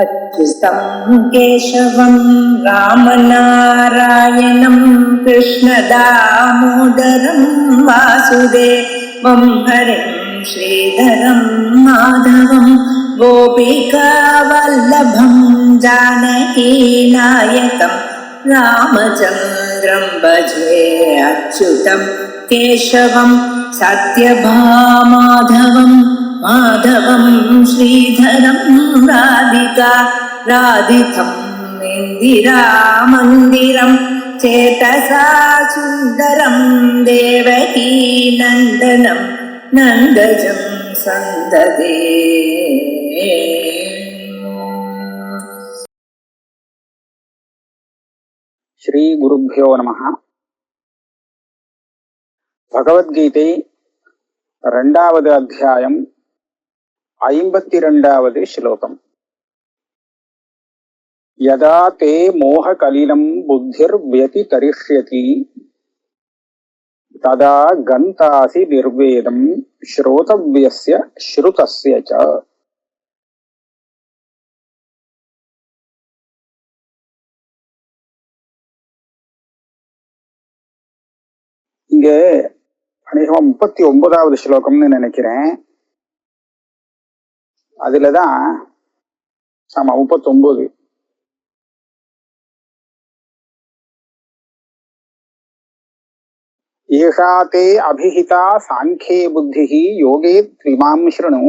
अच्युतं केशवं रामनारायणं कृष्णदामोदरं वासुदेवं हरिं श्रीधरं माधवं गोपिकावल्लभं जानकीनायकं रामचन्द्रं भजे अच्युतं केशवं सत्यभामाधवं माधवं श्रीधरं राधिका राधितं इन्दिरामन्दिरं चेतसा सुन्दरं देवकी नन्दनं नन्दजं सन्ददे. ஸ்ரீ குருभ्यो நமः. பகவத்கீதை 2வது அத்தியாயம் 52வது ஸ்லோகம். யதா தே மோககலிலம் புத்திர் வ்யதிதரிஷ்யதி ததா கந்தாசி நிர்வேதம் ஸ்ரோதவ்யஸ்ய ஸ்ருதஸ்ய ச. இங்கே அநேகமா 39வது ஸ்லோகம்னு நினைக்கிறேன். அதுலதான் ஆமா 39. ஏஷா தே அபிஹிதா சாங்கே புத்திஹி யோகே த்ரிமாம் ஸ்ருணு.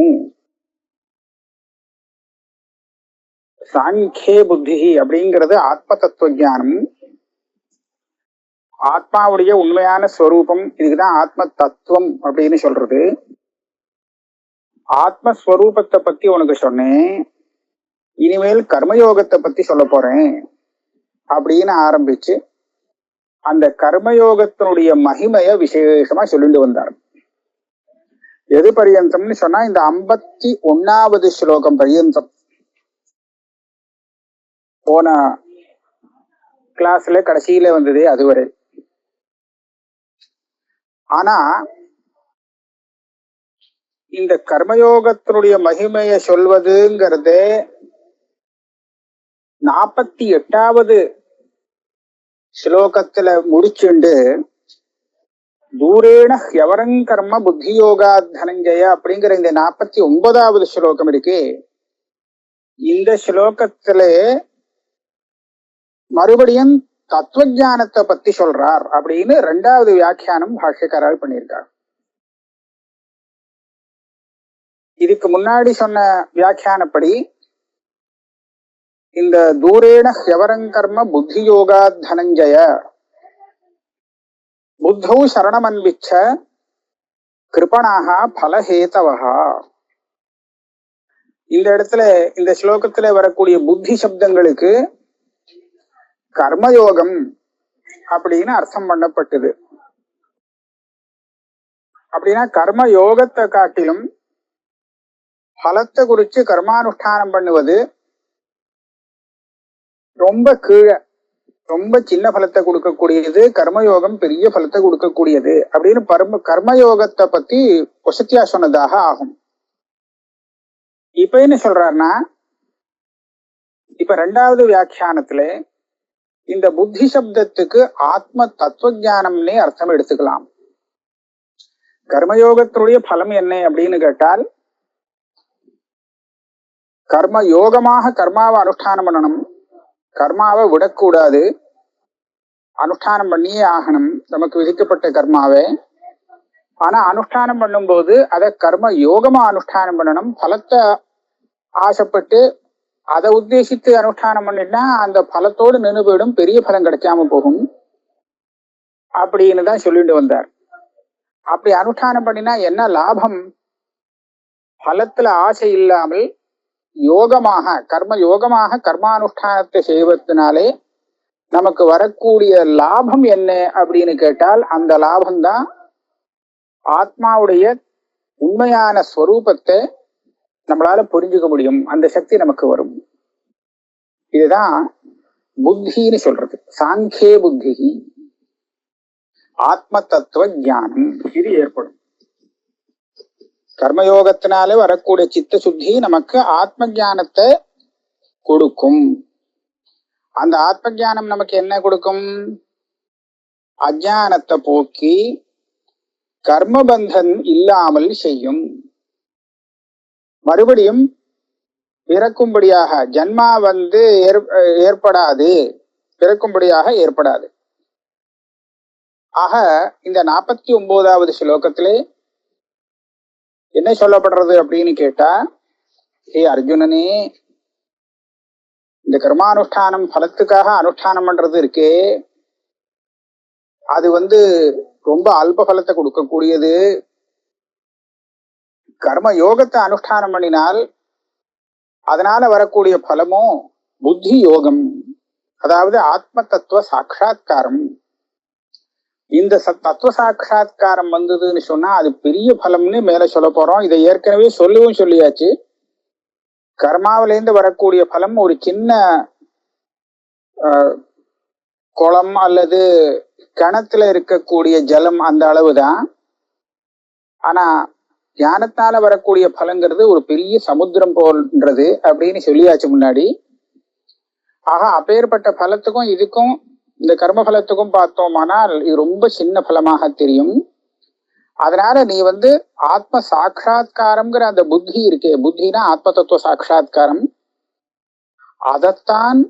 சாங்கே புத்திஹி அப்படிங்கிறது ஆத்ம தத்துவ ஞானம், ஆத்மாவுடைய உண்மையான ஸ்வரூபம். இதுக்குதான் ஆத்ம தத்துவம் அப்படின்னு சொல்றது. ஆத்மஸ்வரூபத்தை பத்தி உனக்கு சொன்னேன், இனிமேல் கர்மயோகத்தை பத்தி சொல்ல போறேன் அப்படின்னு ஆரம்பிச்சு அந்த கர்மயோகத்தினுடைய மகிமைய விசேஷமா சொல்லிட்டு வந்தார். எது பரியந்தம்னு சொன்னா இந்த 51வது ஸ்லோகம் பரியந்தம். போன கிளாஸ்ல கடைசியில வந்தது அதுவரை. ஆனா இந்த கர்மயோகத்தினுடைய மகிமைய சொல்வதுங்கிறது 48வது ஸ்லோகத்துல முடிச்சுண்டு தூரேண ஹ்யவரங் கர்ம புத்தியோகா தனஞ்சய அப்படிங்கிற இந்த 49வது ஸ்லோகம் இருக்கு. இந்த ஸ்லோகத்துல மறுபடியும் தத்துவஞானத்தை பத்தி சொல்றார் அப்படின்னு 2வது வியாக்கியானம் பாஷ்யக்காரர் பண்ணியிருக்கார். இதுக்கு முன்னாடி சொன்ன வியாக்கியானப்படி இந்த தூரேண ஹ்யவரங் கர்ம புத்தியோகா தனஞ்சய புத்தௌ சரணமன்விச்ச கிருபணாக பலஹேதவஹா. இந்த இடத்துல இந்த ஸ்லோகத்துல வரக்கூடிய புத்தி சப்தங்களுக்கு கர்மயோகம் அப்படின்னு அர்த்தம் பண்ணப்பட்டது. அப்படின்னா கர்ம யோகத்தை காட்டிலும் பலத்தை குறிச்சு கர்மானுஷ்டானம் பண்ணுவது ரொம்ப கீழே, ரொம்ப சின்ன பலத்தை கொடுக்கக்கூடியது, கர்மயோகம் பெரிய பலத்தை கொடுக்கக்கூடியது அப்படின்னு கர்மயோகத்தை பத்தி வசத்தியா சொன்னதாக ஆகும். இப்ப என்ன சொல்றாருன்னா, இப்ப 2வது வியாக்கியானத்துல இந்த புத்தி சப்தத்துக்கு ஆத்ம தத்துவ ஞானம்னே அர்த்தம் எடுத்துக்கலாம். கர்மயோகத்தினுடைய பலம் என்ன அப்படின்னு கேட்டால், கர்ம யோகமாக கர்மாவை அனுஷ்டானம் பண்ணணும், கர்மாவை விடக்கூடாது, அனுஷ்டானம் பண்ணியே ஆகணும் நமக்கு விதிக்கப்பட்ட கர்மாவை. ஆனா அனுஷ்டானம் பண்ணும்போது அதை கர்ம யோகமா அனுஷ்டானம் பண்ணணும். பலத்தை ஆசைப்பட்டு அதை உத்தேசித்து அனுஷ்டானம் பண்ணிட்டா அந்த பலத்தோடு நின்று போயிடும், பெரிய பலம் கிடைக்காம போகும் அப்படின்னு தான் சொல்லிட்டு வந்தார். அப்படி அனுஷ்டானம் பண்ணினா என்ன லாபம்? பலத்துல ஆசை இல்லாமல் யோகமாக கர்ம யோகமாக கர்மானுஷ்டானத்தை செய்வதனாலே நமக்கு வரக்கூடிய லாபம் என்ன அப்படின்னு கேட்டால், அந்த லாபம்தான் ஆத்மாவுடைய உண்மையான ஸ்வரூபத்தை நம்மளால புரிஞ்சுக்க முடியும், அந்த சக்தி நமக்கு வரும். இதுதான் புத்தின்னு சொல்றது. சாங்கே புத்தி, ஆத்ம தத்துவ ஞானம் இது ஏற்படும். கர்மயோகத்தினால வரக்கூடிய சித்த சுத்தி நமக்கு ஆத்ம ஞானத்தை கொடுக்கும். அந்த ஆத்ம ஞானம் நமக்கு என்ன கொடுக்கும்? அஜானத்தை போக்கி கர்மபந்தன் இல்லாமல் செய்யும். மறுபடியும் பிறக்கும்படியாக ஜன்மா ஏற்படாது, பிறக்கும்படியாக ஏற்படாது. ஆக இந்த 49வது ஸ்லோகத்திலே என்ன சொல்லப்படுறது அப்படின்னு கேட்டா, ஹே அர்ஜுனனே, இந்த கர்மானுஷ்டானம் பலத்துக்காக அனுஷ்டானம் பண்றது இருக்கே, அது ரொம்ப அல்ப பலத்தை கொடுக்கக்கூடியது. கர்ம யோகத்தை அனுஷ்டானம் பண்ணினால் அதனால வரக்கூடிய பலமோ புத்தி யோகம், அதாவது ஆத்ம தத்துவ சாட்சா்காரம். இந்த தத்துவ சாட்சா்காரம் வந்ததுன்னு சொன்னா அது பெரிய பலம்னு மேல சொல்ல போறோம். இதை ஏற்கனவே சொல்லியாச்சு. கர்மாவிலேருந்து வரக்கூடிய பலம் ஒரு சின்ன குளம் அல்லது கிணத்துல இருக்கக்கூடிய ஜலம் அந்த அளவுதான். ஆனா ஞானத்தால வரக்கூடிய பலங்கிறது ஒரு பெரிய சமுத்திரம் போன்றது அப்படின்னு சொல்லியாச்சு முன்னாடி. ஆக அப்பேற்பட்ட பலத்துக்கும் இதுக்கும் இந்த கர்ம பலத்துக்கும் பார்த்தோமானால் இது ரொம்ப சின்ன பலமாக தெரியும். அதனால நீ ஆத்ம சாட்சா்காரம்ங்கிற அந்த புத்தி இருக்கே, புத்தினா ஆத்ம தத்துவ சாட்சா்காரம், அதைத்தான்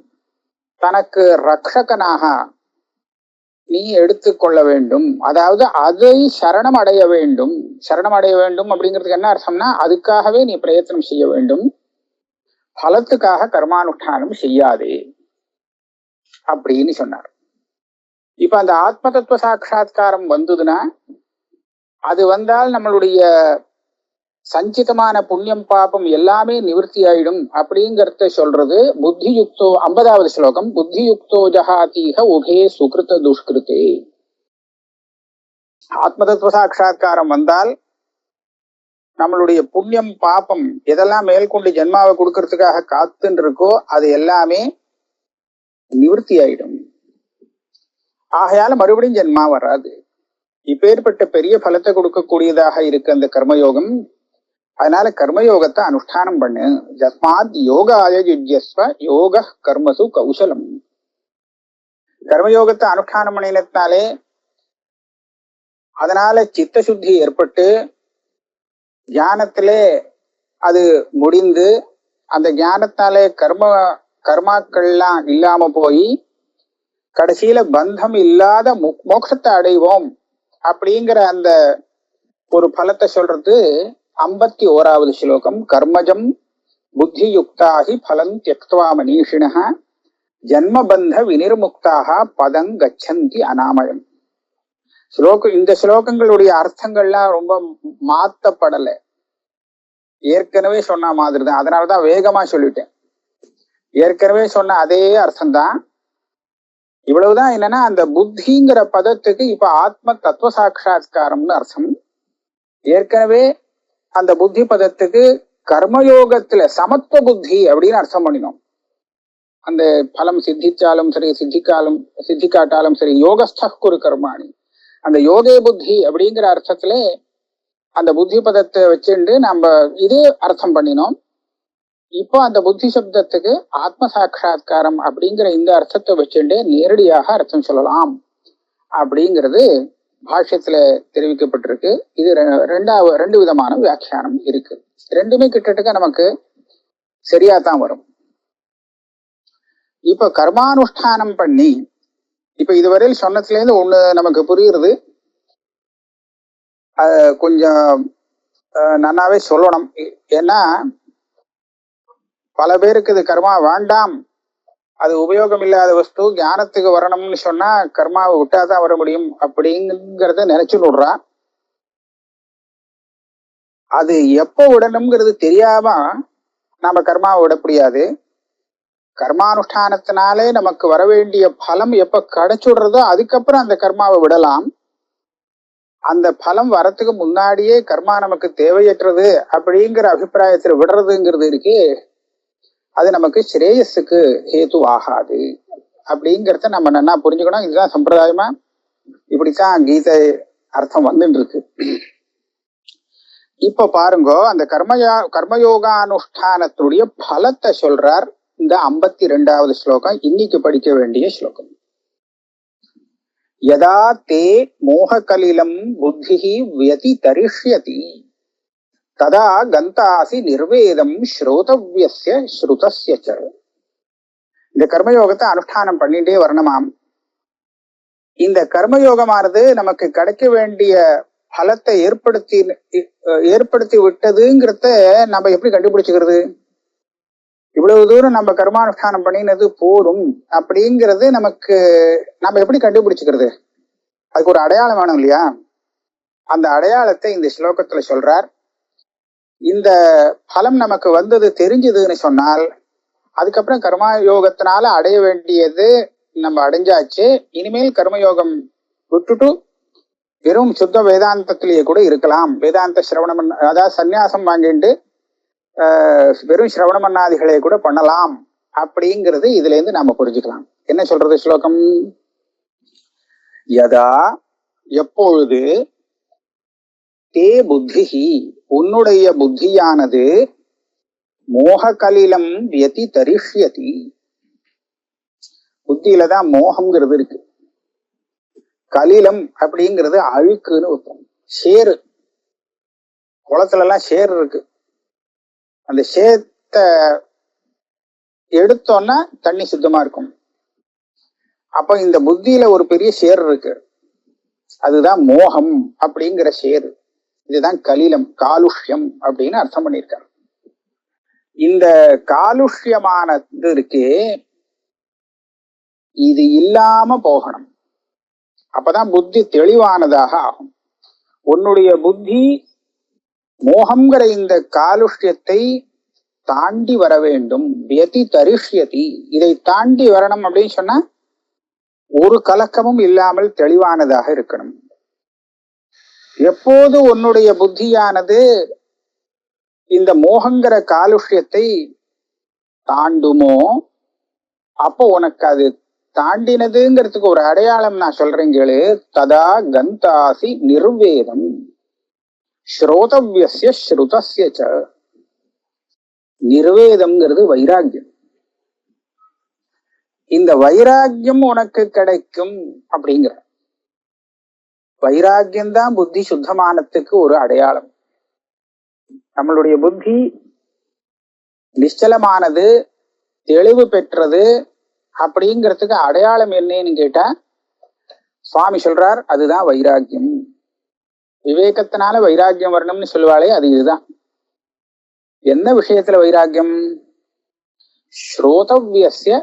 தனக்கு ரக்ஷகனாக நீ எடுத்துக்கொள்ள வேண்டும். அதாவது அதை சரணம் அடைய வேண்டும். சரணம் அடைய வேண்டும் அப்படிங்கிறதுக்கு என்ன அர்த்தம்னா, அதுக்காகவே நீ பிரயத்தனம் செய்ய வேண்டும், பலத்துக்காக கர்மானுஷ்டானம் செய்யாதே அப்படின்னு சொன்னார். இப்ப அந்த ஆத்ம தத்துவ சாட்சா்காரம் வந்ததுன்னா, அது வந்தால் நம்மளுடைய சஞ்சிதமான புண்ணியம் பாபம் எல்லாமே நிவர்த்தி ஆயிடும் அப்படிங்கறத சொல்றது புத்தி யுக்தோ. 50வது ஸ்லோகம், புத்தி யுக்தோ ஜஹாதீஹ உபே சுகிருத துஷ்கிருதே. ஆத்ம தத்துவ சாட்சா்காரம் வந்தால் நம்மளுடைய புண்ணியம் பாபம் எதெல்லாம் மேற்கொண்டு ஜென்மாவை கொடுக்கறதுக்காக காத்துன்னு இருக்கோ அது எல்லாமே நிவர்த்தி ஆயிடும். ஆகையால மறுபடியும் ஜென்மா வராது. இப்பேற்பட்ட பெரிய பலத்தை கொடுக்கக்கூடியதாக இருக்கு அந்த கர்மயோகம். அதனால கர்மயோகத்தை அனுஷ்டானம் பண்ணு. ஜஸ்மாத் யோகாய யுஜ்யஸ்வ யோக கர்மசு கௌசலம். கர்மயோகத்தை அனுஷ்டானம் பண்ணினதுனாலே அதனால சித்த சுத்தி ஏற்பட்டு ஞானத்திலே அது முடிந்து அந்த ஞானத்தாலே கர்மாக்கள்லாம் இல்லாம போய் கடைசியில பந்தம் இல்லாத மோட்சத்தை அடைவோம் அப்படிங்கிற அந்த ஒரு பலத்தை சொல்றது 51வது ஸ்லோகம். கர்மஜம் புத்தி யுக்தாகி பலம் தியக்த்வா மனீஷிணः ஜன்மபந்த வினிர்முக்தாக பதங் கச்சந்தி அநாமயம். இந்த ஸ்லோகங்களுடைய அர்த்தங்கள்லாம் ரொம்ப மாத்தப்படல, ஏற்கனவே சொன்ன மாதிரி தான். அதனாலதான் வேகமா சொல்லிட்டேன். ஏற்கனவே சொன்ன அதே அர்த்தம்தான். இவ்வளவுதான். என்னன்னா, அந்த புத்திங்கிற பதத்துக்கு இப்ப ஆத்ம தத்துவ சாட்சா்காரம்னு அர்த்தம். ஏற்கனவே அந்த புத்தி பதத்துக்கு கர்மயோகத்துல சமத்துவ புத்தி அப்படின்னு அர்த்தம் பண்ணினோம். அந்த பலம் சித்திச்சாலும் சரி சித்திக்காட்டாலும் சரி, யோகஸ்த குரு கர்மாணி, அந்த யோகே புத்தி அப்படிங்கிற அர்த்தத்துல அந்த புத்தி பதத்தை வச்சுட்டு நம்ம இதே அர்த்தம் பண்ணினோம். இப்போ அந்த புத்தி சப்தத்துக்கு ஆத்ம சாட்சா்காரம் அப்படிங்கிற இந்த அர்த்தத்தை வச்சுட்டு நேரடியாக அர்த்தம் சொல்லலாம் அப்படிங்கிறது பாஷ்யத்துல தெரிவிக்கப்பட்டிருக்கு. இது ரெண்டு விதமான வியாக்கியானம் இருக்கு. ரெண்டுமே கிட்டத்தட்ட நமக்கு சரியா தான் வரும். இப்ப கர்மானுஷ்டானம் பண்ணி, இப்ப இதுவரையில் சொன்னதுல இருந்து ஒண்ணு நமக்கு புரியுறது, கொஞ்சம் நன்னாவே சொல்லணும். ஏன்னா பல பேருக்கு இது கர்மா வேண்டாம், அது உபயோகம் இல்லாத வஸ்து, ஞானத்துக்கு வரணும்னு சொன்னா கர்மாவை விட்டாதான் வர முடியும் அப்படிங்கிறத நினைச்சு விடுறா. அது எப்ப விடணுங்கிறது தெரியாம நாம கர்மாவை விட முடியாது. கர்மானுஷ்டானத்தினாலே நமக்கு வர வேண்டிய பலம் எப்ப கிடைச்சுடுறதோ அதுக்கப்புறம் அந்த கர்மாவை விடலாம். அந்த பலம் வரத்துக்கு முன்னாடியே கர்மா நமக்கு தேவையற்றது அப்படிங்கிற அபிப்பிராயத்துல விடுறதுங்கிறது இருக்கு, அது நமக்கு ஸ்ரேயஸுக்கு ஹேது ஆகாது அப்படிங்கிறத நம்ம நல்லா புரிஞ்சுக்கணும். இதுதான் சம்பிரதாயமா, இப்படித்தான் கீதை அர்த்தம் வந்துட்டு இருக்கு. இப்ப பாருங்க, அந்த கர்மயோகானுஷ்டானத்துடைய பலத்தை சொல்றார் இந்த 52வது ஸ்லோகம் இன்னைக்கு படிக்க வேண்டிய ஸ்லோகம். யதா தே மோககலிலம் புத்திஹி வியதிதரிஷ்யதி ததா கந்தாசி நிர்வேதம் ஸ்ரோதவ்யஸ்ய ஸ்ருதஸ்ய ச. இந்த கர்மயோகத்தை அனுஷ்டானம் பண்ணிட்டே வரணுமாம். இந்த கர்மயோகமானது நமக்கு கிடைக்க வேண்டிய பலத்தை ஏற்படுத்தி விட்டதுங்கிறத நம்ம எப்படி கண்டுபிடிச்சுக்கிறது? இவ்வளவு தூரம் நம்ம கர்மானுஷ்டானம் பண்ணினது போரும் அப்படிங்கிறது நம்ம எப்படி கண்டுபிடிச்சுக்கிறது? அதுக்கு ஒரு அடையாளம் வேணும் இல்லையா? அந்த அடையாளத்தை இந்த ஸ்லோகத்துல சொல்றார். இந்த பலம் நமக்கு வந்தது தெரிஞ்சதுன்னு சொன்னால் அதுக்கப்புறம் கர்மயோகத்தினால அடைய வேண்டியது நம்ம அடைஞ்சாச்சு. இனிமேல் கர்மயோகம் விட்டுட்டு வெறும் சுத்த வேதாந்தத்திலேயே கூட இருக்கலாம். வேதாந்த சிரவணம் அதாவது சந்நியாசம் வாங்கிட்டு வெறும் சிரவண மன்னாதிகளை கூட பண்ணலாம் அப்படிங்கிறது இதுல இருந்து நாம புரிஞ்சுக்கலாம். என்ன சொல்றது ஸ்லோகம்? யதா எப்பொழுது தே புத்திஹி உன்னுடைய புத்தியானது மோககலிலம் வியதிதரிஷ்யதி. புத்தியில தான் மோகம்ங்கிறது இருக்கு. கலிலம் அப்படிங்கிறது அழுக்குன்னு வைப்போம். சேரு, குளத்துல எல்லாம் சேர் இருக்கு. அந்த சேத்தை எடுத்தோன்னா தண்ணி சுத்தமா இருக்கும். அப்ப இந்த புத்தியில ஒரு பெரிய சேர் இருக்கு, அதுதான் மோகம் அப்படிங்கிற சேரு. இதுதான் கலிலம், காலுஷ்யம் அப்படின்னு அர்த்தம் பண்ணியிருக்காரு. இந்த காலுஷ்யமானது இருக்கு, இது இல்லாம போகணும். அப்பதான் புத்தி தெளிவானதாக ஆகும். உன்னுடைய புத்தி மோகம்ங்கிற இந்த காலுஷ்யத்தை தாண்டி வர வேண்டும். வியதிதரிஷ்யதி, இதை தாண்டி வரணும் அப்படின்னு சொன்னா ஒரு கலக்கமும் இல்லாமல் தெளிவானதாக இருக்கணும். எப்போது உன்னுடைய புத்தியானது இந்த மோகங்கிற காலுஷ்யத்தை தாண்டுமோ அப்போ உனக்கு அது தாண்டினதுங்கிறதுக்கு ஒரு அடையாளம் நான் சொல்றேன் கேளு. ததா கந்தாசி நிர்வேதம் ஸ்ரோதவ்யஸ்ய ஸ்ருதஸ்ய ச. நிர்வேதம்ங்கிறது வைராக்கியம். இந்த வைராக்கியம் உனக்கு கிடைக்கும் அப்படிங்கிற வைராக்கியம்தான் புத்தி சுத்தமானத்துக்கு ஒரு அடையாளம். நம்மளுடைய புத்தி நிச்சலமானது, தெளிவு பெற்றது அப்படிங்கிறதுக்கு அடையாளம் என்னன்னு கேட்டா சுவாமி சொல்றார், அதுதான் வைராக்கியம். விவேகத்தினால வைராக்கியம் வரணும்னு சொல்லுவாளே, அது இதுதான். என்ன விஷயத்துல வைராக்கியம்? ஸ்ரோதவ்யஸ்ய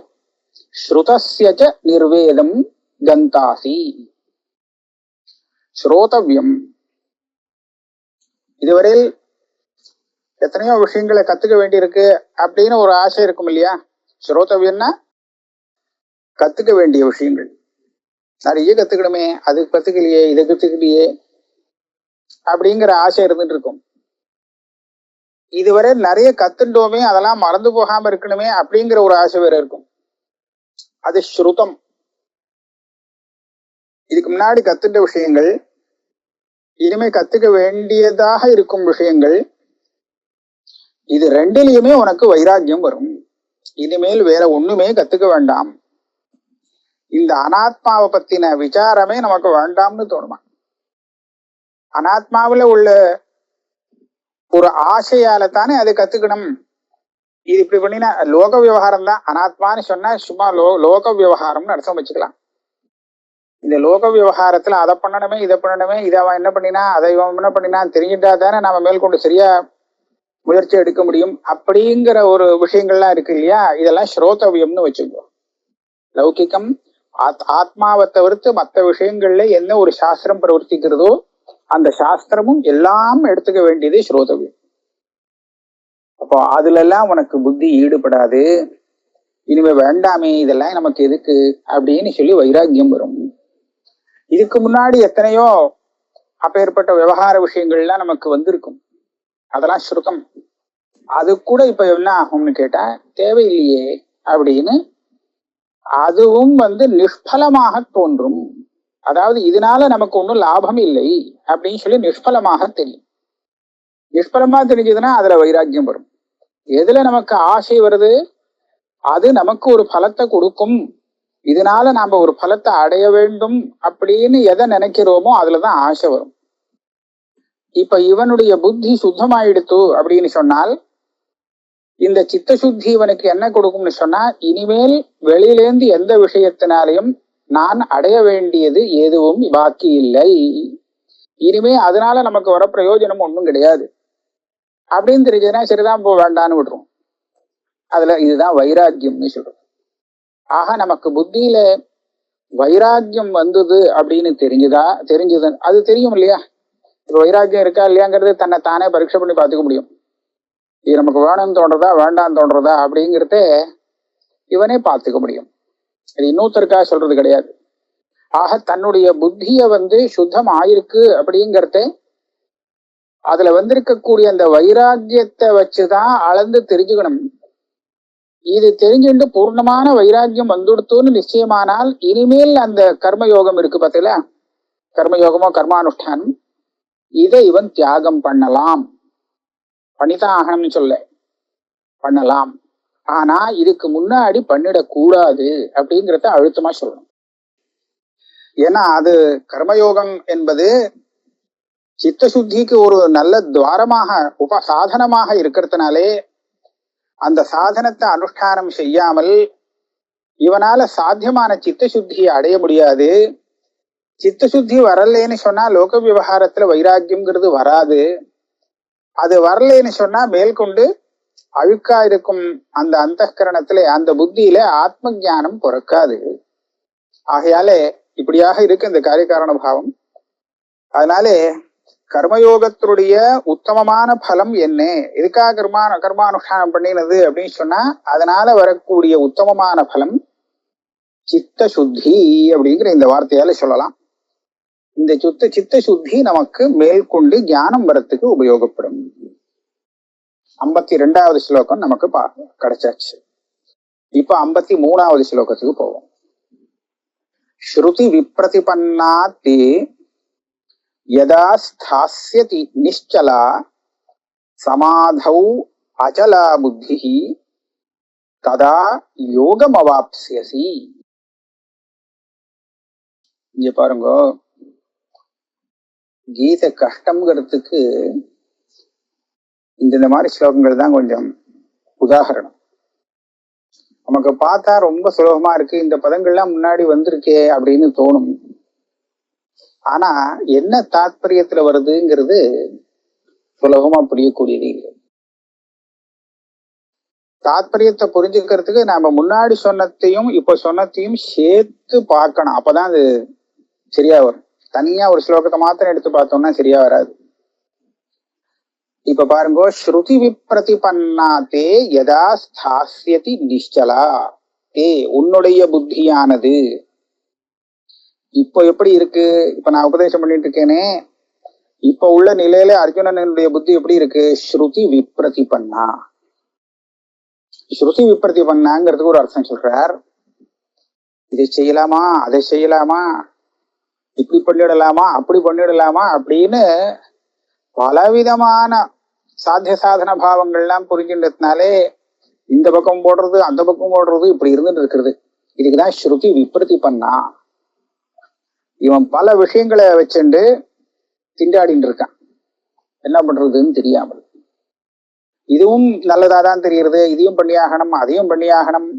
ஸ்ருதஸ்ய ச நிர்வேதம் கந்தாசி. ஸ்ரோதவ்யம், இதுவரையில் எத்தனையோ விஷயங்களை கத்துக்க வேண்டியிருக்கு அப்படின்னு ஒரு ஆசை இருக்கும் இல்லையா? ஸ்ரோதவ்யம்னா கத்துக்க வேண்டிய விஷயங்கள் நிறைய கத்துக்கணுமே, அது கத்துக்கலையே, இதை கத்துக்கலையே அப்படிங்கிற ஆசை இருந்துட்டு இருக்கும். இதுவரை நிறைய கத்துட்டோமே, அதெல்லாம் மறந்து போகாம இருக்கணுமே அப்படிங்கிற ஒரு ஆசை வேற இருக்கும். அது ஸ்ருதம். இதுக்கு முன்னாடி கத்துட்ட விஷயங்கள், இனிமே கத்துக்க வேண்டியதாக இருக்கும் விஷயங்கள், இது ரெண்டிலையுமே உனக்கு வைராக்கியம் வரும். இனிமேல் வேற ஒண்ணுமே கத்துக்க வேண்டாம். இந்த அனாத்மாவை பத்தின விசாரமே நமக்கு வேண்டாம்னு தோணுமா? அனாத்மாவில உள்ள ஒரு ஆசையால தானே அதை கத்துக்கணும். இது இப்படி பண்ணினா லோக விவகாரம் தான். அனாத்மான்னு சொன்னா சும்மா லோக விவகாரம்னு அர்த்தம் வச்சுக்கலாம். இந்த லோக விவகாரத்துல அதை பண்ணணுமே, இதை பண்ணணுமே, இதை அவன் என்ன பண்ணினா, அதை இவன் என்ன பண்ணினா தெரிஞ்சுட்டா தானே நம்ம மேற்கொண்டு சரியா முயற்சி எடுக்க முடியும் அப்படிங்கிற ஒரு விஷயங்கள்லாம் இருக்கு இல்லையா? இதெல்லாம் ஸ்ரோதவியம்னு வச்சுக்கோ. லௌகிக்கம் ஆத்மாவை தவிர்த்து மற்ற விஷயங்கள்ல என்ன ஒரு சாஸ்திரம் பிரவர்த்திக்கிறதோ அந்த சாஸ்திரமும் எல்லாம் எடுத்துக்க வேண்டியது ஸ்ரோதவியம். அப்போ அதுல எல்லாம் உனக்கு புத்தி ஈடுபடாது. இனிமே வேண்டாமே, இதெல்லாம் நமக்கு எதுக்கு அப்படின்னு சொல்லி வைராக்கியம் வரும். இதுக்கு முன்னாடி எத்தனையோ அப்பேற்பட்ட விவகார விஷயங்கள்லாம் நமக்கு வந்திருக்கும், அதெல்லாம் ஸ்ருதம். அது கூட இப்ப என்ன ஆகும்னு கேட்டா தேவையில்லையே அப்படின்னு அதுவும் நிஷ்பலமாக தோன்றும். அதாவது இதனால நமக்கு ஒன்றும் லாபம் இல்லை அப்படின்னு சொல்லி நிஷ்பலமாக தெரியும். நிஷ்பலமா தெரிஞ்சதுன்னா அதுல வைராக்கியம் வரும். எதுல நமக்கு ஆசை வருது? அது நமக்கு ஒரு பலத்தை கொடுக்கும், இதனால நாம ஒரு பலத்தை அடைய வேண்டும் அப்படின்னு எதை நினைக்கிறோமோ அதுலதான் ஆசை வரும். இப்ப இவனுடைய புத்தி சுத்தமாயிடுத்து அப்படின்னு சொன்னால் இந்த சித்த சுத்தி இவனுக்கு என்ன கொடுக்கும்னு சொன்னா, இனிமேல் வெளியிலேந்து எந்த விஷயத்தினாலையும் நான் அடைய வேண்டியது எதுவும் பாக்கி இல்லை, இனிமே அதனால நமக்கு வர பிரயோஜனம் ஒன்றும் கிடையாது அப்படின்னு தெரிஞ்சதுன்னா சரிதான் போ வேண்டான்னு விட்டுரும். அதுல இதுதான் வைராக்கியம்னு சொல்றோம். ஆக நமக்கு புத்தியில வைராக்கியம் வந்தது அப்படின்னு தெரிஞ்சது அது தெரியும் இல்லையா. இப்ப வைராக்கியம் இருக்கா இல்லையாங்கிறது தன்னை தானே பரீட்சை பண்ணி பார்த்துக்க முடியும். இது நமக்கு வேணும்னு தோன்றதா வேண்டான்னு தோன்றதா அப்படிங்கிறத இவனே பார்த்துக்க முடியும். இது இன்னொருத்தருக்காக சொல்றது கிடையாது. ஆக தன்னுடைய புத்திய சுத்தம் ஆயிருக்கு அப்படிங்கிறத அதுல வந்திருக்கக்கூடிய அந்த வைராக்கியத்தை வச்சுதான் அளந்து தெரிஞ்சுக்கணும். இது தெரிஞ்சுட்டு பூர்ணமான வைராக்கியம் வந்துடுத்துன்னு நிச்சயமானால் இனிமேல் அந்த கர்மயோகம் இருக்கு பார்த்தீங்களா, கர்மயோகமோ கர்மானுஷ்டானம், இதை இவன் தியாகம் பண்ணலாம். பண்ணித்தான் ஆகணும்னு சொல்ல, பண்ணலாம். ஆனா இதுக்கு முன்னாடி பண்ணிடக்கூடாது அப்படிங்கிறத அழுத்தமா சொல்லணும். ஏன்னா அது கர்மயோகம் என்பது சித்த சுத்திக்கு ஒரு நல்ல துவாரமாக சாதனமாக இருக்கிறதுனாலே அந்த சாதனத்தை அனுஷ்டானம் செய்யாமல் இவனால சாத்தியமான சித்த சுத்தியை அடைய முடியாது. சித்த சுத்தி வரலேன்னு சொன்னா லோக விவகாரத்துல வைராக்கியம்ங்கிறது வராது. அது வரலேன்னு சொன்னா மேற்கொண்டு அழுக்கா இருக்கும் அந்த அந்தఃகரணத்துல அந்த புத்தியில ஆத்ம ஞானம் பிறக்காது. ஆகையாலே இப்படியாக இருக்கு இந்த காரியகாரண பாவம். அதனாலே கர்மயோகத்தினுடைய உத்தமமான பலம் என்ன, எதுக்காக கர்மானுஷ்டானம் பண்ணினது அப்படின்னு சொன்னா அதனால வரக்கூடிய உத்தமமான பலம் சித்த சுத்தி அப்படிங்கிற இந்த வார்த்தையால சொல்லலாம். இந்த சித்த சுத்தி நமக்கு மேற்கொண்டு ஞானம் வரத்துக்கு உபயோகப்படும். 52வது ஸ்லோகம் நமக்கு கிடைச்சாச்சு. இப்ப 53வது ஸ்லோகத்துக்கு போவோம். ஸ்ருதி விப்ரதிபன்னா தே யதா ஸ்தாஸ்யதி நிஷ்சலா சமாதௌ அச்சலா புத்திஹி ததா யோகம் அவாப்ஸ்யசி. இங்க பாருங்க, கீதை கஷ்டம்ங்கிறதுக்கு இந்த மாதிரி ஸ்லோகங்கள் தான் கொஞ்சம் உதாரணம். நமக்கு பார்த்தா ரொம்ப சுலபமா இருக்கு, இந்த பதங்கள்லாம் முன்னாடி வந்திருக்கே அப்படின்னு தோணும். ஆனா என்ன தாத்பரியத்துல வருதுங்கிறது சுலபமா புரியக்கூடியது இல்லை. தாத்பரியத்தை புரிஞ்சுக்கிறதுக்கு நாம முன்னாடி சொன்னத்தையும் இப்ப சொன்னத்தையும் சேர்த்து பார்க்கணும். அப்பதான் அது சரியா வரும். தனியா ஒரு ஸ்லோகத்தை மாத்திரம் எடுத்து பார்த்தோம்னா சரியா வராது. இப்ப பாருங்க, ஸ்ருதி விப்ரதிபன்னா தே யதா ஸ்தாஸ்யதி நிஷ்சலா தே, உன்னுடைய புத்தியானது இப்போ எப்படி இருக்கு, இப்ப நான் உபதேசம் பண்ணிட்டு இருக்கேனே, இப்ப உள்ள நிலையில அர்ஜுனனுடைய புத்தி எப்படி இருக்கு, ஸ்ருதி விப்ரதிபன்னா. ஸ்ருதி விப்ரதிபன்னாங்கிறதுக்கு ஒரு அர்த்தம் சொல்றார். இதை செய்யலாமா அதை செய்யலாமா, இப்படி பண்ணிடலாமா அப்படி பண்ணிடலாமா அப்படின்னு பலவிதமான சாத்திய சாதன பாவங்கள்லாம் புரிஞ்சுன்றதுனாலே இந்த பக்கம் போடுறது அந்த பக்கம் போடுறது இப்படி இருந்துட்டு இருக்கிறது. இதுக்குதான் ஸ்ருதி விப்ரதிபன்னா. இவன் பல விஷயங்களை வச்சுண்டு திண்டாடிட்டு இருக்கான், என்ன பண்றதுன்னு தெரியாமல். இதுவும் நல்லதாதான் தெரியுது, இதையும் பண்ணியாகணும் அதையும் பண்ணியாகணும்,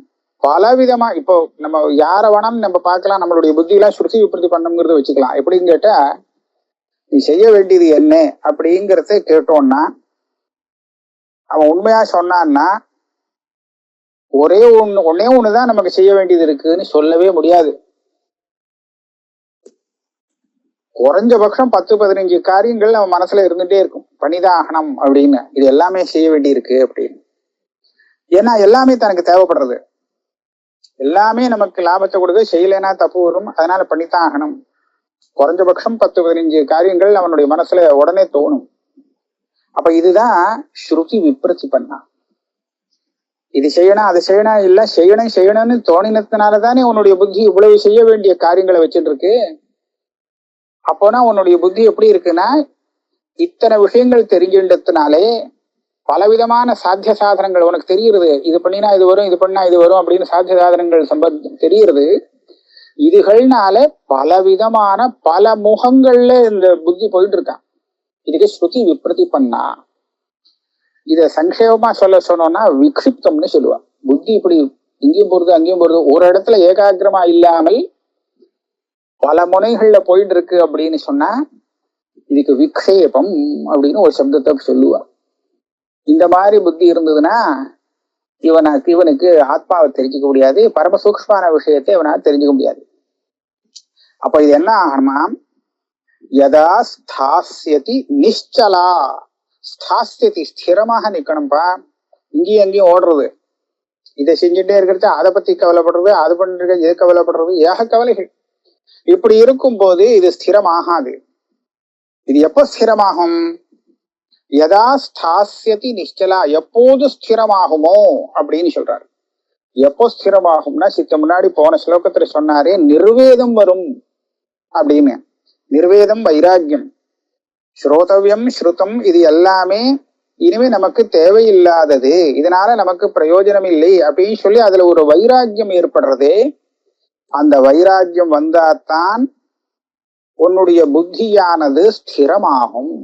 பலவிதமா. இப்போ நம்ம யார வேணாம் நம்ம பார்க்கலாம், நம்மளுடைய புத்தியெல்லாம் ஸ்ருதி விப்ரதிபன்னம்ங்கிறத வச்சுக்கலாம். எப்படின்னு கேட்டா, நீ செய்ய வேண்டியது என்ன அப்படிங்கிறத கேட்டோம்னா அவன் உண்மையா சொன்னான்னா ஒன்னே ஒண்ணுதான் நமக்கு செய்ய வேண்டியது இருக்குன்னு சொல்லவே முடியாது. குறைஞ்சபட்சம் 10-15 காரியங்கள் நம்ம மனசுல இருந்துட்டே இருக்கும், பண்ணிதான் ஆகணும் அப்படின்னு. இது எல்லாமே செய்ய வேண்டி இருக்கு அப்படின்னு. ஏன்னா எல்லாமே தனக்கு தேவைப்படுறது, எல்லாமே நமக்கு லாபத்தை கொடுக்க, செய்யலைன்னா தப்பு வரும், அதனால பண்ணித்தான் ஆகணும். குறைஞ்சபட்சம் 10-15 காரியங்கள் அவனுடைய மனசுல உடனே தோணும். அப்ப இதுதான் ஸ்ருதி விப்ரதிபன்னா. இது செய்யணும் அதை செய்யணும் இல்ல செய்யணும்னு தோணினதுனாலதானே உன்னுடைய புத்தி இவ்வளவு செய்ய வேண்டிய காரியங்களை வச்சுட்டு இருக்கு. அப்போனா உன்னுடைய புத்தி எப்படி இருக்குன்னா, இத்தனை விஷயங்கள் தெரிஞ்சுன்றதுனாலே பலவிதமான சாத்திய சாதனங்கள் உனக்கு தெரியுறது. இது பண்ணினா இது வரும், இது பண்ணா இது வரும் அப்படின்னு சாத்திய சாதனங்கள் தெரியுறது. இதுகள்னால பலவிதமான பல முகங்கள்ல இந்த புத்தி போயிட்டு இருக்கான். இதுக்கு ஸ்ருதி விப்ரதி பண்ணா. இத சங்கேபமா சொன்னோம்னா விக்ஷிப்தம்னு சொல்லுவா. புத்தி இப்படி இங்கேயும் போறது அங்கேயும் போறது, ஒரு இடத்துல ஏகாகிரமா இல்லாமல் பல முனைகள்ல போயிட்டு இருக்கு அப்படின்னு சொன்னா இதுக்கு விக்ஷேபம் அப்படின்னு ஒரு சப்தத்தை சொல்லுவா. இந்த மாதிரி புத்தி இருந்ததுன்னா இவனுக்கு ஆத்மாவை தெரிஞ்சுக்க முடியாது, பரம சூக்ஷ்மான விஷயத்தை இவனால தெரிஞ்சுக்க முடியாது. அப்ப இது என்ன ஆகணுமா, யதா ஸ்தாஸ்யதி நிശ്ചலா. ஸ்தாஸ்யதி ஸ்திரமாக நிக்கணும்பா. இங்கேயும் அங்கேயும் ஓடுறது, இதை செஞ்சுட்டே இருக்கிறது, அதை பத்தி கவலைப்படுறது, அது பண்றது, எது கவலைப்படுறது, ஏக கவலைகள். இப்படி இருக்கும் போது இது ஸ்திரமாகாது. இது எப்போ ஸ்திரமாகும், யதா ஸ்தாஸ்யதி நிശ്ചலா, எப்போது ஸ்திரமாகுமோ அப்படின்னு சொல்றாரு. எப்போ ஸ்திரமாகும்னா சித்த முன்னாடி போன ஸ்லோகத்துல சொன்னாரே நிர்வேதம் வரும் அப்படின்னு. நிர்வேதம் வைராக்கியம், ஸ்ரோதவியம் ஸ்ருதம், இது எல்லாமே இனிமே நமக்கு தேவையில்லாதது, இதனால நமக்கு பிரயோஜனம் இல்லை அப்படின்னு சொல்லி அதுல ஒரு வைராக்கியம் ஏற்படுறது. அந்த வைராக்கியம் வந்தாத்தான் உன்னுடைய புத்தியானது ஸ்திரமாகும்.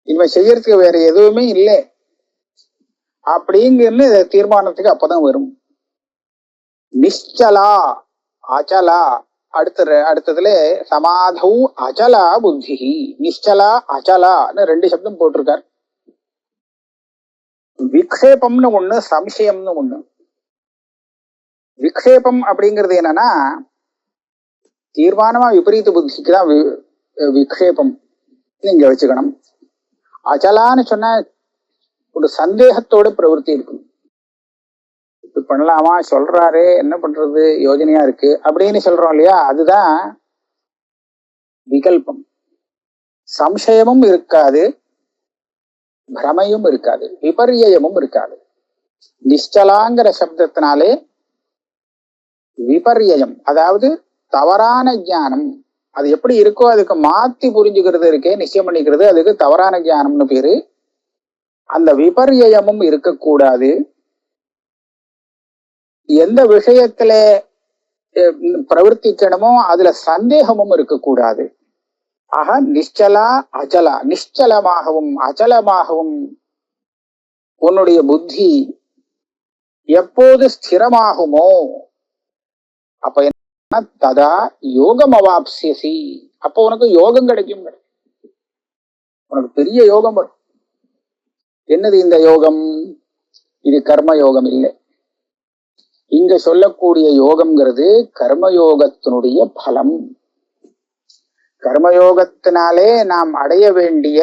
இனிமே செய்யறதுக்கு வேற எதுவுமே இல்லை அப்படிங்கிறது தீர்மானத்துக்கு அப்பதான் வரும். நிശ്ചலா அச்சலா, அடுத்ததுல சமாதௌ அச்சலா புத்தி, நிശ്ചலா அச்சலான்னு ரெண்டு சப்தம் போட்டிருக்கார். விக்ஷேபம்னு ஒண்ணு, சம்சயம்னு ஒண்ணு. விக்ஷேபம் அப்படிங்கிறது என்னன்னா தீர்மானமா விபரீத புத்திக்கு தான் விக்ஷேபம் நீங்க வச்சுக்கணும். அச்சலான்னு சொன்னா ஒரு சந்தேகத்தோட பிரவருத்தி இருக்கும். இப்படி பண்ணலாமா, சொல்றாரு, என்ன பண்றது, யோஜனையா இருக்கு அப்படின்னு சொல்றோம் இல்லையா, அதுதான் விகல்பம். சம்சயமும் இருக்காது, பிரமையும் இருக்காது, விபர்யமும் இருக்காது. நிശ്ചலாங்கிற சப்தத்தினாலே விபர்யம், அதாவது தவறான ஞானம், அது எப்படி இருக்கோ அதுக்கு மாத்தி புரிஞ்சுக்கிறது இருக்கே, நிச்சயம் பண்ணிக்கிறது, அதுக்கு தவறான ஞானம்னு பேரு. அந்த விபர்யமும் இருக்கக்கூடாது. எந்த விஷயத்துல பிரவர்த்திக்கணுமோ அதுல சந்தேகமும் இருக்கக்கூடாது. ஆக நிശ്ചலா அச்சலா, நிശ്ചலமாகவும் அச்சலமாகவும் உன்னுடைய புத்தி எப்போது ஸ்திரமாகுமோ அப்ப என்ன, ததா யோகம் அவாப்சியசி, அப்போ உனக்கு யோகம் கிடைக்கும். உனக்கு பெரிய யோகம் வரும். என்னது இந்த யோகம், இது கர்ம யோகம் இல்லை. இங்க சொல்லக்கூடிய யோகம்ங்கிறது கர்மயோகத்தினுடைய பலம். கர்மயோகத்தினாலே நாம் அடைய வேண்டிய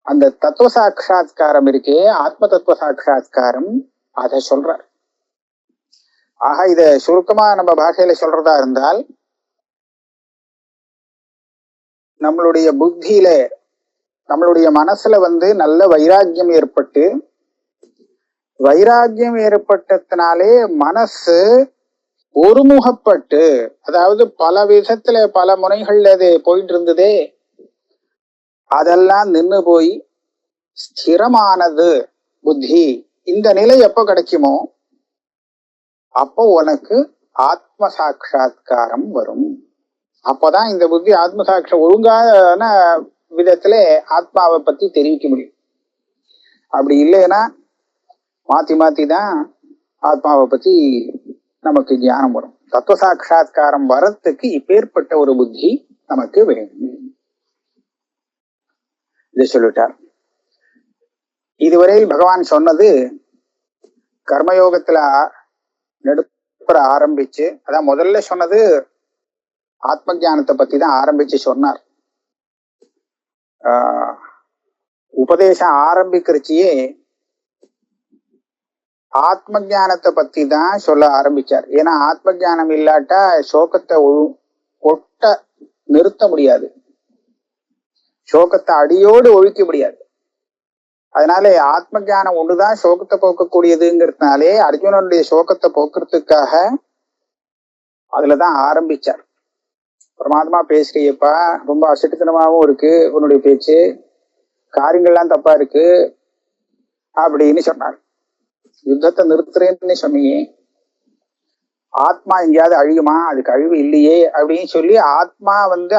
அந்த தத்துவ சாட்சா்காரம் இருக்கே, ஆத்ம தத்துவ சாட்சா்காரம், அதை சொல்ற. ஆக இத சுருக்கமா நம்ம பாஷையில சொல்றதா இருந்தால், நம்மளுடைய புத்தியில நம்மளுடைய மனசுல நல்ல வைராக்கியம் ஏற்பட்டு, வைராக்கியம் ஏற்பட்டதுனாலே மனசு ஒருமுகப்பட்டு, அதாவது பல விதத்துல பல முனைகள்ல அது போயிட்டு இருந்ததே, அதெல்லாம் நின்று போய் ஸ்திரமானது புத்தி. இந்த நிலை எப்ப கிடைக்குமோ அப்போ உனக்கு ஆத்ம சாட்சா்காரம் வரும். அப்பதான் இந்த புத்தி ஆத்ம சாட்சா ஒழுங்கான விதத்துல ஆத்மாவை பத்தி தெரிவிக்க முடியும். அப்படி இல்லைன்னா மாத்தி மாத்தி தான் ஆத்மாவை பத்தி நமக்கு ஞானம் வரும். தத்துவ சாட்சா்காரம் வரத்துக்கு இப்பேற்பட்ட ஒரு புத்தி நமக்கு வேணும். இதை சொல்லிட்டார். இதுவரையில் பகவான் சொன்னது கர்மயோகத்துல நடுப்புற ஆரம்பிச்சு, அதான் முதல்ல சொன்னது ஆத்ம ஞானத்தை பத்தி தான் ஆரம்பிச்சு சொன்னார். உபதேசம் ஆரம்பிக்கிறச்சியே ஆத்ம ஞானத்தை பத்தி தான் சொல்ல ஆரம்பிச்சார். ஏன்னா ஆத்ம ஞானம் இல்லாட்டா சோகத்தை ஒட்ட நிறுத்த முடியாது, சோகத்தை அடியோடு ஒழிக்க முடியாது. அதனால ஆத்ம ஞானம் ஒண்ணுதான் சோகத்தை போக்கக்கூடியதுங்கிறதுனாலே அர்ஜுனனுடைய சோகத்தை போக்குறதுக்காக அதுலதான் ஆரம்பிச்சார். பிரமாதமா பேசுறியப்பா, ரொம்ப அசட்டுத்தனமாவும் இருக்கு உன்னுடைய பேச்சு, காரியங்கள்லாம் தப்பா இருக்கு அப்படின்னு சொன்னார். யுத்தத்தை நிறுத்துறேன்னு சொன்னியே, ஆத்மா எங்கேயாவது அழியுமா? அதுக்கு அழிவு இல்லையே அப்படின்னு சொல்லி ஆத்மா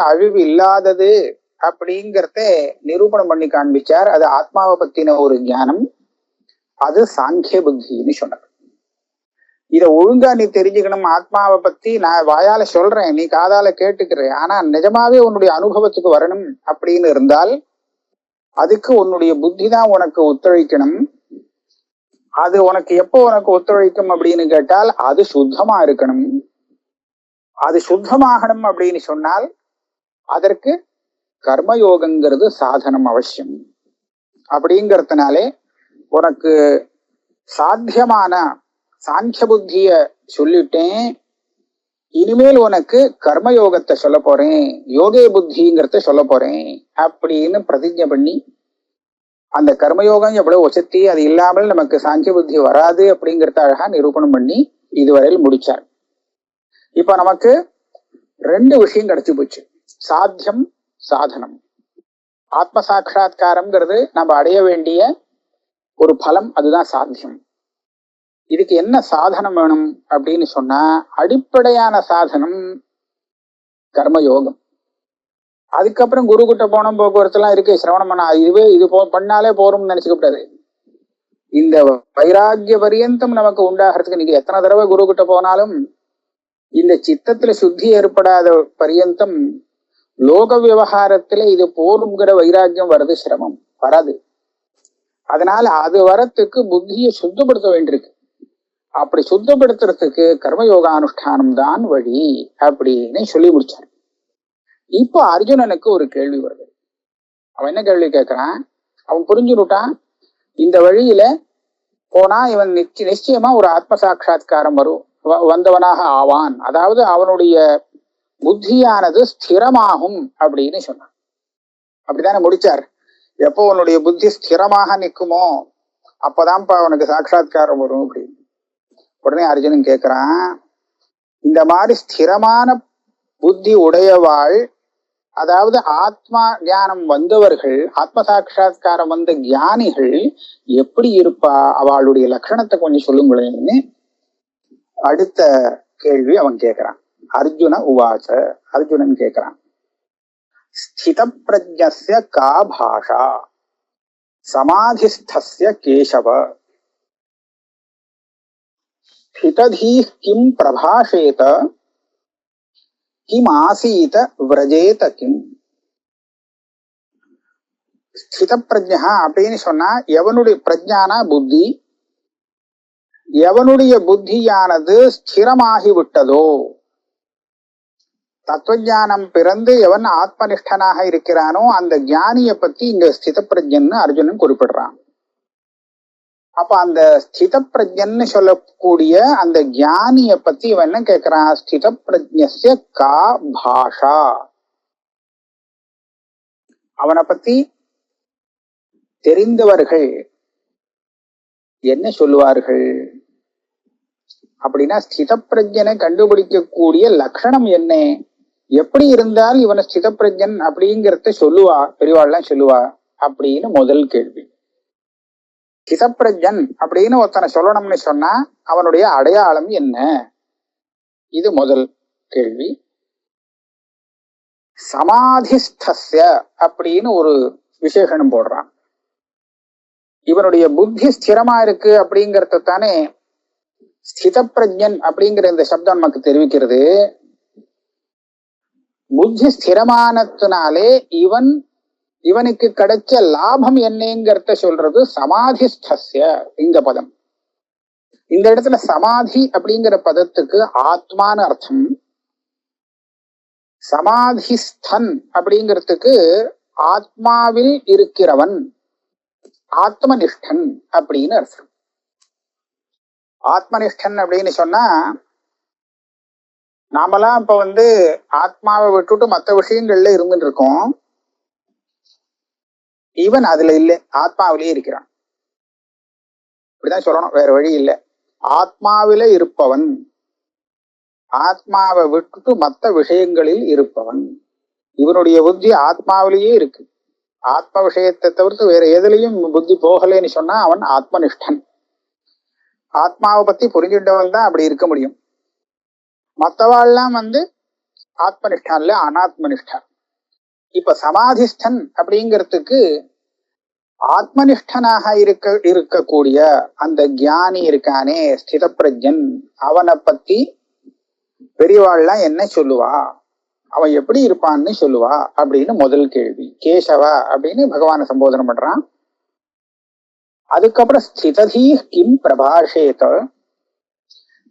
அழிவு இல்லாதது அப்படிங்கிறத நிரூபணம் பண்ணி காண்பிச்சார். அது ஆத்மாவை பத்தின ஒரு ஞானம், அது சாங்கிய புத்தின்னு சொன்னார். இத ஒழுங்கா நீ தெரிஞ்சுக்கணும். ஆத்மாவை பத்தி நான் வாயால சொல்றேன், நீ காதால கேட்டுக்கிறேன், ஆனா நிஜமாவே உன்னுடைய அனுபவத்துக்கு வரணும் அப்படின்னு இருந்தால் அதுக்கு உன்னுடைய புத்தி தான் உனக்கு ஒத்துழைக்கணும். அது உனக்கு எப்போ உனக்கு ஒத்துழைக்கும் அப்படின்னு கேட்டால் அது சுத்தமா இருக்கணும். அது சுத்தமாகணும் அப்படின்னு சொன்னால் அதற்கு கர்மயோகங்கிறது சாதனம் அவசியம். அப்படிங்கிறதுனாலே உனக்கு சாத்தியமான சாங்கிய புத்திய சொல்லிட்டேன். இனிமேல் உனக்கு கர்மயோகத்தை சொல்ல போறேன், யோகே புத்திங்கிறத சொல்ல போறேன் அப்படின்னு பிரதிஜை பண்ணி, அந்த கர்மயோகம் எவ்வளவு வசத்தி, அது இல்லாமல் நமக்கு சாங்கிய புத்தி வராது அப்படிங்கிறத அழகா நிரூபணம் பண்ணி இதுவரையில் முடிச்சார். இப்ப நமக்கு 2 விஷயம் கிடைச்சு போச்சு, சாத்தியம் சாதனம். ஆத்ம சாட்சா்காரம்ங்கிறது நம்ம அடைய வேண்டிய ஒரு பலம், அதுதான் சாத்தியம். இதுக்கு என்ன சாதனம் வேணும் அப்படின்னு சொன்னா, அடிப்படையான சாதனம் கர்மயோகம். அதுக்கப்புறம் குரு கிட்ட போனோம், போக்குவரத்து எல்லாம் இருக்கு, சிரவணம் பண்ண இது பண்ணாலே போறோம்னு நினைச்சுக்கப்படாது. இந்த வைராக்கிய பரியந்தம் நமக்கு உண்டாகிறதுக்கு நீங்க எத்தனை தடவை குரு கிட்ட போனாலும் இந்த சித்தத்துல சுத்தி ஏற்படாத பரியந்தம் லோக விவகாரத்துல இது போருங்கிற வைராக்கியம் வர்றது சிரமம், வராது. அதனால அது வரத்துக்கு புத்தியை சுத்தப்படுத்த வேண்டியிருக்கு. அப்படி சுத்தப்படுத்துறதுக்கு கர்மயோகானுஷ்டானம் தான் வழி அப்படின்னு சொல்லி முடிச்சார். இப்போ அர்ஜுனனுக்கு ஒரு கேள்வி வருது. அவன் என்ன கேள்வி கேட்கிறான்? அவன் புரிஞ்சுட்டான், இந்த வழியில போனா இவன் நிச்சயமா ஒரு ஆத்ம சாட்சா்காரம் வந்தவனாக ஆவான், அதாவது அவனுடைய புத்தியானது ஸ்திரமாகும் அப்படின்னு சொன்னான். அப்படித்தானே முடிச்சார். எப்போ உன்னுடைய புத்தி ஸ்திரமாக நிற்குமோ அப்பதான்ப்பா அவனுக்கு சாட்சா்காரம் வரும் அப்படின்னு. உடனே அர்ஜுனன் கேட்கிறான், இந்த மாதிரி ஸ்திரமான புத்தி உடையவாள், அதாவது ஆத்மா ஞானம் வந்தவர்கள், ஆத்ம சாட்சா்காரம் வந்த ஞானிகள் எப்படி இருப்பா? அவளுடைய லட்சணத்தை கொஞ்சம் சொல்லுங்களேன்னு அடுத்த கேள்வி அவன் கேட்கிறான். அர்ஜுன உவாச்ச, அர்ஜுனன் கேட்கிறான், ஸ்தித பிரஜ்ஞஸ்ய கா பாஷா சமாதிஸ்தஸ்ய கேசவ ஸ்திததீஹ் கிம் பிரபாஷேத கிம் ஆசீத விரஜேத கிம். ஸ்தித பிரஜ்ஞா அப்படின்னு சொன்னா எவனுடைய பிரஜானா புத்தி, எவனுடைய புத்தியானது ஸ்திரமாகி விட்டதோ, தத்துவஞானம் பிறந்து எவன் ஆத்மனிஷ்டனாக இருக்கிறானோ அந்த ஞானிய பத்தி இங்க ஸ்தித பிரஜன்னு அர்ஜுனன் குறிப்பிடுறான். அப்ப அந்த ஸ்தித பிரஜன்னு சொல்லக்கூடிய அந்த ஞானிய பத்தி இவன் என்ன கேட்கிறான்? ஸ்தித பிரஜ்ஞஸ்ய கா பாஷா, அவனை பத்தி தெரிந்தவர்கள் என்ன சொல்லுவார்கள் அப்படின்னா, ஸ்தித பிரஜனை கண்டுபிடிக்கக்கூடிய லட்சணம் என்ன, எப்படி இருந்தால் இவனை ஸ்தித பிரஜன் அப்படிங்கிறத சொல்லுவா, பெரியவாள்லாம் சொல்லுவா அப்படின்னு முதல் கேள்வி. ஸ்திதப்பிரஜன் அப்படின்னு ஒருத்தனை சொல்லணும்னு சொன்னா அவனுடைய அடையாளம் என்ன, இது முதல் கேள்வி. சமாதிஸ்தஸ்ய அப்படின்னு ஒரு விசேஷனம் போடுறான். இவனுடைய புத்தி ஸ்திரமா இருக்கு அப்படிங்கறத தானே ஸ்தித பிரஜன் அப்படிங்கிற இந்த சப்தம் நமக்கு தெரிவிக்கிறது. புத்தி ஸ்திரமானத்தினாலே இவனுக்கு கிடைச்ச லாபம் என்னங்கிறத சொல்றது சமாதிஸ்தஸ்ய இந்த பதம். இந்த இடத்துல சமாதி அப்படிங்கிற பதத்துக்கு ஆத்மான அர்த்தம், சமாதிஸ்தன் அப்படிங்கிறதுக்கு ஆத்மாவில் இருக்கிறவன், ஆத்மனிஷ்டன் அப்படின்னு அர்த்தம். ஆத்மனிஷ்டன் அப்படின்னு சொன்னா, நாமெல்லாம் இப்ப ஆத்மாவை விட்டுட்டு மற்ற விஷயங்கள்ல இருந்துட்டு இருக்கோம். இவன் அதுல இல்லை, ஆத்மாவிலே இருக்கிறான். இப்படிதான் சொல்லணும், வேற வழி இல்லை. ஆத்மாவில இருப்பவன், ஆத்மாவை விட்டுட்டு மற்ற விஷயங்களில் இருப்பவன். இவனுடைய புத்தி ஆத்மாவிலேயே இருக்கு. ஆத்ம விஷயத்தை தவிர்த்து வேற எதுலையும் புத்தி போகலைன்னு சொன்னா அவன் ஆத்மனிஷ்டன். ஆத்மாவை பத்தி புரிஞ்சுட்டவன் தான் அப்படி இருக்க முடியும். மற்றவாள்லாம் ஆத்மனிஷ்டான் இல்ல, அனாத்மனிஷ்டான். இப்ப சமாதிஸ்டன் அப்படிங்கிறதுக்கு ஆத்மனிஷ்டனாக இருக்கக்கூடிய அந்த ஞானி இருக்கானே, ஸ்தித பிரஜன், அவனை பத்தி பெரியவாள்லாம் என்ன சொல்லுவா, அவன் எப்படி இருப்பான்னு சொல்லுவா அப்படின்னு முதல் கேள்வி. கேசவா அப்படின்னு பகவான சம்போதனம் பண்றான். அதுக்கப்புறம் ஸ்திததீ கிம் பிரபாஷேத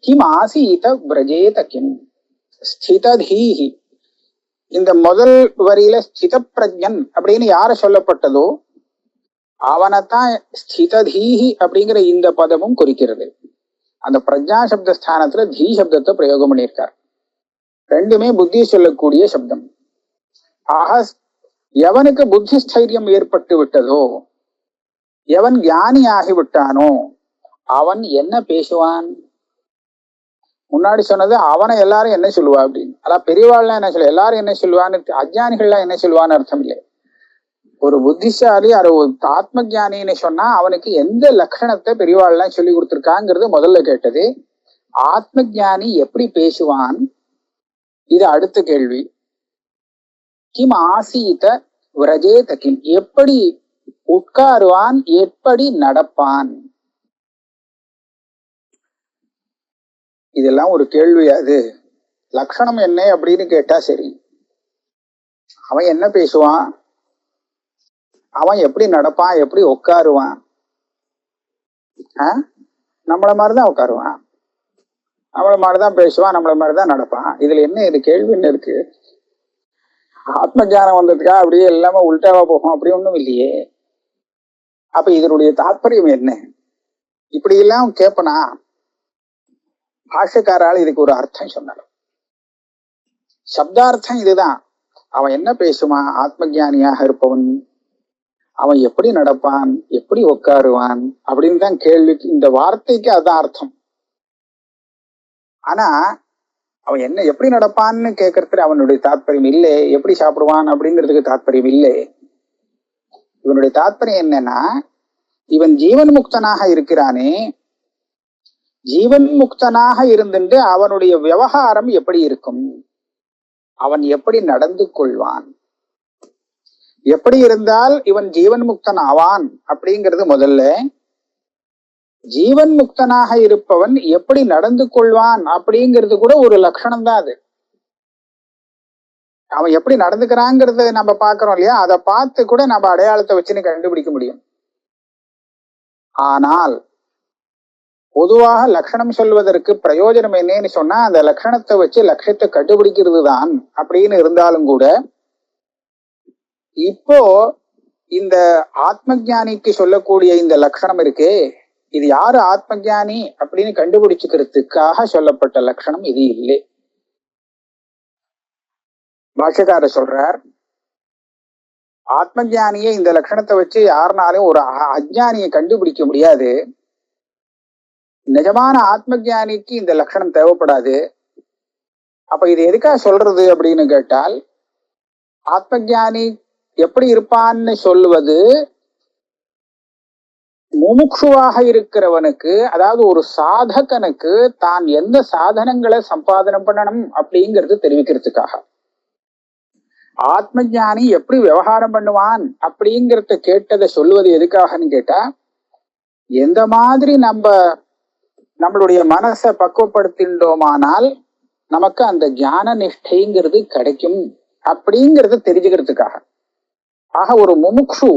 கிம் ஆசீத விரஜேத கிம். ஸ்திததீஹி, இந்த முதல் வரியில ஸ்தித பிரஜன் அப்படின்னு யார சொல்லப்பட்டதோ அவனைத்தான் ஸ்திததீஹி அப்படிங்கிற இந்த பதமும் குறிக்கிறது. அந்த பிரஜா சப்த ஸ்தானத்துல தீ சப்தத்தை பிரயோகம் பண்ணியிருக்கார். ரெண்டுமே புத்தி சொல்லக்கூடிய சப்தம். ஆக எவனுக்கு புத்தி ஸ்தைரியம் ஏற்பட்டு விட்டதோ, எவன் ஞானி ஆகிவிட்டானோ அவன் என்ன பேசுவான்? முன்னாடி சொன்னது அவனை எல்லாரும் என்ன சொல்லுவா அப்படின்னு. அதான் பெரியவாள்லாம் என்ன சொல்லுவா, எல்லாரும் என்ன சொல்லுவான்னு, அஜ்ஞானிகள்லாம் என்ன சொல்லுவான்னு அர்த்தம் இல்லை. ஒரு புத்திசாலி அது ஒரு ஆத்ம ஜானின்னு சொன்னா அவனுக்கு எந்த லட்சணத்தை பெரியவாள்லாம் சொல்லி கொடுத்துருக்காங்கிறது முதல்ல கேட்டது. ஆத்ம ஜானி எப்படி பேசுவான், இது அடுத்த கேள்வி. கிம் ஆசீத விரஜேத கிம், எப்படி உட்காருவான், எப்படி நடப்பான், இதெல்லாம் ஒரு கேள்வி. அது லட்சணம் என்ன அப்படின்னு கேட்டா சரி, அவன் என்ன பேசுவான், அவன் எப்படி நடப்பான், எப்படி உட்காருவான், நம்மள மாதிரிதான் உட்காருவான், நம்மள மாதிரிதான் பேசுவான், நம்மள மாதிரிதான் நடப்பான். இதுல என்ன இது கேள்வி என்ன இருக்கு? ஆத்ம ஞானம் வந்ததுக்கா அப்படியே எல்லாமே உள்டாவா போகும், அப்படி ஒண்ணும் இல்லையே. அப்ப இதனுடைய தாற்பயம் என்ன? இப்படி எல்லாம் கேட்பனா பாஷ்யக்காரால் இதுக்கு ஒரு அர்த்தம் சொன்னார். சப்தார்த்தம் இதுதான். அவன் என்ன பேசுவான், ஆத்ம ஞானியாக இருப்பவன் அவன் எப்படி நடப்பான், எப்படி உட்காருவான் அப்படின்னு தான் கேள்விக்கு, இந்த வார்த்தைக்கு அதுதான் அர்த்தம். ஆனா அவன் என்ன எப்படி நடப்பான்னு கேட்கறதுல அவனுடைய தாற்பயம் இல்லை. எப்படி சாப்பிடுவான் அப்படிங்கிறதுக்கு தாற்பயம் இல்லை. இவனுடைய தாற்பயம் என்னன்னா, இவன் ஜீவன் முக்தனாக இருக்கிறானே, ஜீவன் முக்தனாக இருந்துட்டு அவனுடைய விவகாரம் எப்படி இருக்கும், அவன் எப்படி நடந்து கொள்வான், எப்படி இருந்தால் இவன் ஜீவன் முக்தன் ஆவான் அப்படிங்கிறது முதல்ல. ஜீவன் முக்தனாக இருப்பவன் எப்படி நடந்து கொள்வான் அப்படிங்கிறது கூட ஒரு லட்சணம் தான். அது அவன் எப்படி நடந்துக்கிறாங்கிறத நம்ம பாக்குறோம் இல்லையா, அதை பார்த்து கூட நம்ம அடையாளத்தை வச்சுன்னு கண்டுபிடிக்க முடியும். ஆனால் பொதுவாக லட்சணம் சொல்வதற்கு பிரயோஜனம் என்னன்னு சொன்னா, அந்த லட்சணத்தை வச்சு லட்சியத்தை கண்டுபிடிக்கிறது தான் அப்படின்னு இருந்தாலும் கூட, இப்போ இந்த ஆத்ம ஞானிக்கு சொல்லக்கூடிய இந்த லட்சணம் இருக்கே, இது யாரு ஆத்ம ஞானி அப்படின்னு கண்டுபிடிச்சுக்கிறதுக்காக சொல்லப்பட்ட லட்சணம் இது இல்லை. பாஷ்யக்காரர் சொல்றார், ஆத்ம ஞானியை இந்த லட்சணத்தை வச்சு யாருனாலும் ஒரு அஜ்ஞானியை கண்டுபிடிக்க முடியாது. நிஜமான ஆத்ம ஞானிக்கு இந்த லட்சணம் தேவைப்படாது. அப்ப இது எதுக்காக சொல்றது அப்படின்னு கேட்டால், ஆத்ம ஞானி எப்படி இருப்பான்னு சொல்லுவது முமுட்சுவாக இருக்கிறவனுக்கு, அதாவது ஒரு சாதகனுக்கு தான் எந்த சாதனங்களை சம்பாதனம் பண்ணணும் அப்படிங்கிறது தெரிவிக்கிறதுக்காக. ஆத்ம ஞானி எப்படி விவகாரம் பண்ணுவான் அப்படிங்கிறத கேட்டதை சொல்லுவது எதுக்காகன்னு கேட்டா, எந்த மாதிரி நம்மளுடைய மனசை பக்குவப்படுத்தின்றோமானால் நமக்கு அந்த ஞான நிஷ்டைங்கிறது கிடைக்கும் அப்படிங்கிறத தெரிஞ்சுக்கிறதுக்காக. ஆக ஒரு முமுட்சு,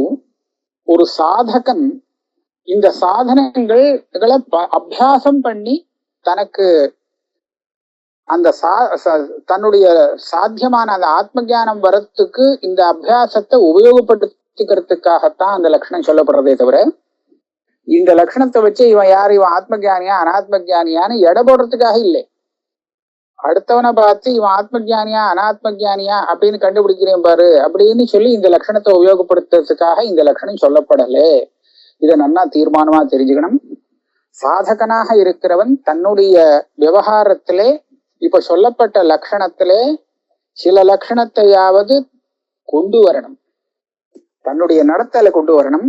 ஒரு சாதகன் இந்த சாதனங்களை அபியாசம் பண்ணி தனக்கு அந்த தன்னுடைய சாத்தியமான அந்த ஆத்ம ஞானம் வரத்துக்கு இந்த அபியாசத்தை உபயோகப்படுத்திக்கிறதுக்காகத்தான் அந்த லட்சணம் சொல்லப்படுறதே தவிர, இந்த லட்சணத்தை வச்சு இவன் யார், இவன் ஆத்ம ஜானியா அனாத்ம ஜானியான்னு எடை போடுறதுக்காக இல்லை. அடுத்தவனை பார்த்து இவன் ஆத்ம ஜானியா அனாத்ம ஜானியா அப்படின்னு கண்டுபிடிக்கிறேன் பாரு அப்படின்னு சொல்லி இந்த லட்சணத்தை உபயோகப்படுத்துறதுக்காக இந்த லட்சணம் சொல்லப்படலே. இதை நல்லா தீர்மானமா தெரிஞ்சுக்கணும். சாதகனாக இருக்கிறவன் தன்னுடைய விவகாரத்திலே இப்ப சொல்லப்பட்ட லட்சணத்திலே சில லட்சணத்தையாவது கொண்டு வரணும். தன்னுடைய நடத்தலை கொண்டு வரணும்.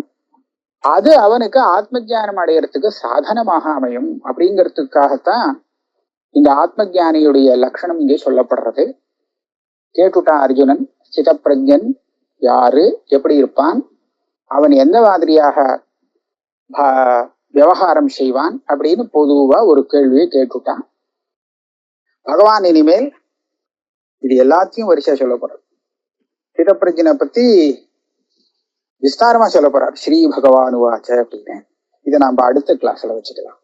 அது அவனுக்கு ஆத்ம ஞானம் அடையறதுக்கு சாதனமாக அமையும். அப்படிங்கிறதுக்காகத்தான் இந்த ஆத்ம ஞானியுடைய லட்சணம் இங்கே சொல்லப்படுறது. கேட்டுட்டான் அர்ஜுனன், சிதப்பிரஜன் யாரு, எப்படி இருப்பான், அவன் எந்த மாதிரியாக விவகாரம் செய்வான் அப்படின்னு பொதுவா ஒரு கேள்வியை கேட்டுட்டான். பகவான் இனிமேல் இது எல்லாத்தையும் வரிசையா சொல்ல போறார். சிதப்பிரஜனை பத்தி விஸ்தாரமா சொல்ல போறார். ஸ்ரீ பகவானுவாச்ச அப்படின்னு. இதை நாம அடுத்த கிளாஸ்ல வச்சுக்கலாம்.